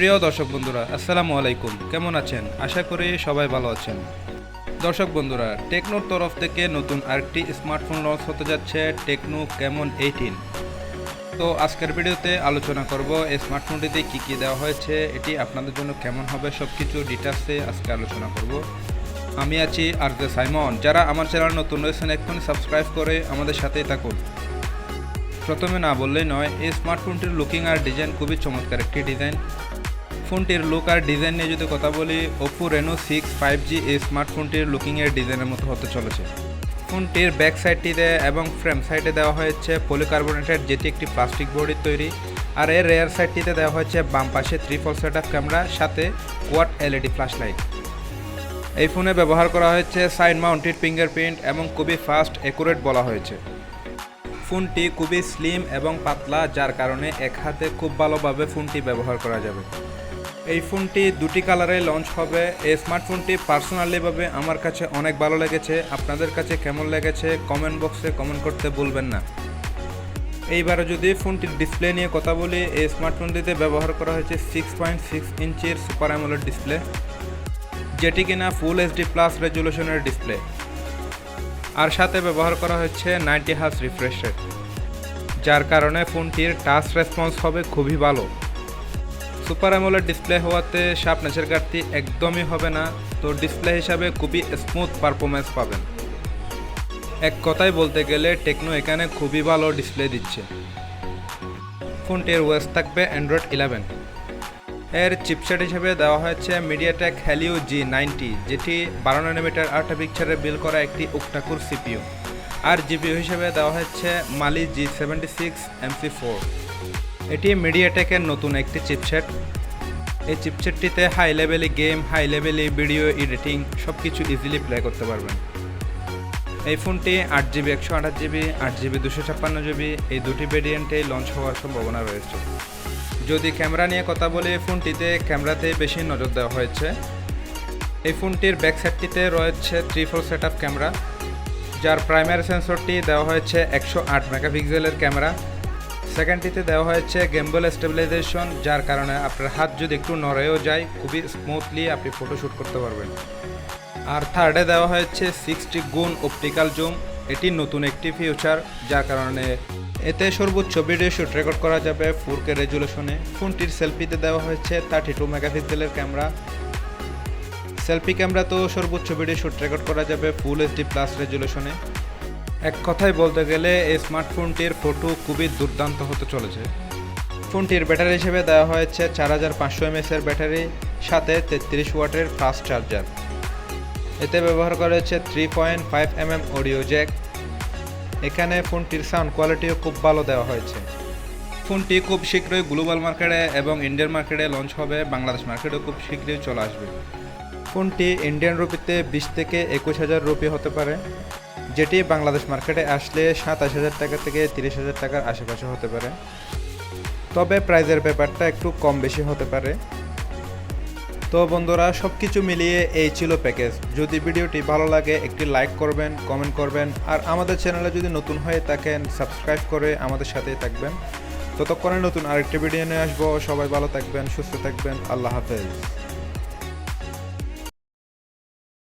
প্রিয় দর্শক বন্ধুরা, আসসালামু আলাইকুম। কেমন আছেন? আশা করি সবাই ভালো আছেন। দর্শক বন্ধুরা, টেকনোর তরফ থেকে নতুন আরেকটি স্মার্টফোন লঞ্চ হতে যাচ্ছে, টেকনো ক্যামন 18। তো আজকের ভিডিওতে আলোচনা করব এই স্মার্টফোনটিতে কী কী দেওয়া হয়েছে, এটি আপনাদের জন্য কেমন হবে, সব কিছু ডিটেলসে আজকে আলোচনা করব। আমি আছি আরজে সাইমন। যারা আমার চ্যানেল নতুন রয়েছেন এক্ষুনি সাবস্ক্রাইব করে আমাদের সাথেই থাকুন। প্রথমে না বললেই নয়, এই স্মার্টফোনটির লুকিং আর ডিজাইন খুবই চমৎকার একটি ডিজাইন। ফোনটির লুক আর ডিজাইন নিয়ে যদি কথা বলি, ওপো রেনো 6 5G এই স্মার্টফোনটির লুকিংয়ের ডিজাইনের মতো হতে চলেছে। ফোনটির ব্যাক সাইডটিতে এবং ফ্রেম সাইডে দেওয়া হয়েছে পলিকার্বনেটের, যেটি একটি প্লাস্টিক বডির তৈরি। আর এর রেয়ার সাইডটিতে দেওয়া হয়েছে বাম পাশে 3 সেটআপ ক্যামেরা, সাথে কোয়াড এলইডি ফ্ল্যাশ লাইট। এই ফোনে ব্যবহার করা হয়েছে সাইড মাউন্টেড ফিঙ্গারপ্রিন্ট এবং খুবই ফাস্ট অ্যাকুরেট বলা হয়েছে। ফোনটি খুবই স্লিম এবং পাতলা, যার কারণে এক হাতে খুব ভালোভাবে ফোনটি ব্যবহার করা যাবে। এই ফোনটি দুটি কালারে লঞ্চ হবে। এই স্মার্টফোনটি পার্সোনালিভাবে আমার কাছে অনেক ভালো লেগেছে। আপনাদের কাছে কেমন লেগেছে কমেন্ট বক্সে কমেন্ট করতে ভুলবেন না। এইবারে যদি ফোনটির ডিসপ্লে নিয়ে কথা বলি, এই স্মার্টফোনটিতে ব্যবহার করা হয়েছে 6.6 ইঞ্চির সুপার অ্যামোলেড ডিসপ্লে, যেটি কিনা ফুল এইচডি প্লাস রেজুলেশনের ডিসপ্লে। আর সাথে ব্যবহার করা হচ্ছে 90 হার্জ রিফ্রেশ রেট, যার কারণে ফোনটির টাচ রেসপন্স হবে খুবই ভালো। সুপার অ্যামোলেড ডিসপ্লে হওয়াতে শার্পনেসের ঘাটতি একদমই হবে না, তো ডিসপ্লে হিসাবে খুবই স্মুথ পারফরমেন্স পাবেন। এক কথায় বলতে গেলে টেকনো এখানে খুবই ভালো ডিসপ্লে দিচ্ছে। ফোনটির ওএস থাকবে অ্যান্ড্রয়েড 11। এর চিপসেট হিসেবে দেওয়া হয়েছে মিডিয়াটেক হেলিও G90, যেটি 12 nm আর্কিটেকচারে বিল্ড করা একটি ওক্টাকোর সিপিইউ। আর জিপিইউ হিসেবে দেওয়া হয়েছে মালি G76 MC4। এটি মিডিয়াটেকের নতুন একটি চিপসেট। এই চিপসেটটিতে হাই লেভেলে গেম, হাই লেভেলে ভিডিও এডিটিং সব কিছু ইজিলি প্লে করতে পারবেন। এই ফোনটি 8GB 128GB, 8GB 256GB এই দুটি ভেরিয়েন্টেই লঞ্চ হওয়ার সম্ভাবনা রয়েছে। যদি ক্যামেরা নিয়ে কথা বলি, ফোনটিতে ক্যামেরাতে বেশি নজর দেওয়া হয়েছে। এই ফোনটির ব্যাক সাইডটিতে রয়েছে 3 সেটআপ ক্যামেরা, যার প্রাইমারি সেন্সরটি দেওয়া হয়েছে 108 মেগাপিক্সেলের ক্যামেরা। সেকেন্ডটিতে দেওয়া হয়েছে গেম্বল স্টেবিলাইজেশন, যার কারণে আপনার হাত যদি একটু নড়েও যায় খুবই স্মুথলি আপনি ফটোশ্যুট করতে পারবেন। আর থার্ডে দেওয়া হয়েছে 60 গুণ অপটিক্যাল জুম, এটি নতুন একটি ফিউচার, যার কারণে এতে সর্বোচ্চ ভিডিও শ্যুট রেকর্ড করা যাবে 4K রেজুলেশনে। ফোনটির সেলফিতে দেওয়া হয়েছে 32 মেগাপিক্সেলের ক্যামেরা। সেলফি ক্যামেরাতেও সর্বোচ্চ ভিডিও শ্যুট রেকর্ড করা যাবে ফুল এইচডি প্লাস রেজুলেশনে। এক কথায় বলতে গেলে এই স্মার্টফোনটির ফটো খুবই দুর্দান্ত হতে চলেছে। ফোনটির ব্যাটারি হিসেবে দেওয়া হয়েছে 4500 mAh এর ব্যাটারি, সাথে 33 ওয়াটের ফাস্ট চার্জার। এতে ব্যবহার করা হয়েছে 3.5 mm অডিও জ্যাক। এখানে ফোনটির সাউন্ড কোয়ালিটিও খুব ভালো দেওয়া হয়েছে। ফোনটি খুব শীঘ্রই গ্লোবাল মার্কেটে এবং ইন্ডিয়ান মার্কেটে লঞ্চ হবে, বাংলাদেশ মার্কেটেও খুব শীঘ্রই চলে আসবে। ফোনটি ইন্ডিয়ান রুপিতে 20 থেকে 21,000 রুপি হতে পারে, যেটি বাংলাদেশ মার্কেটে আসলে 27,000 টাকা থেকে 30,000 টাকার আশেপাশে হতে পারে। তবে প্রাইজের ব্যাপারটা একটু কম বেশি হতে পারে। তো বন্ধুরা, সব কিছু মিলিয়ে এই ছিল প্যাকেজ। যদি ভিডিওটি ভালো লাগে একটি লাইক করবেন, কমেন্ট করবেন, আর আমাদের চ্যানেলে যদি নতুন হয়ে থাকেন সাবস্ক্রাইব করে আমাদের সাথেই থাকবেন। ততক্ষণে নতুন আরেকটি ভিডিও নিয়ে আসবো। সবাই ভালো থাকবেন, সুস্থ থাকবেন। আল্লাহ হাফেজ।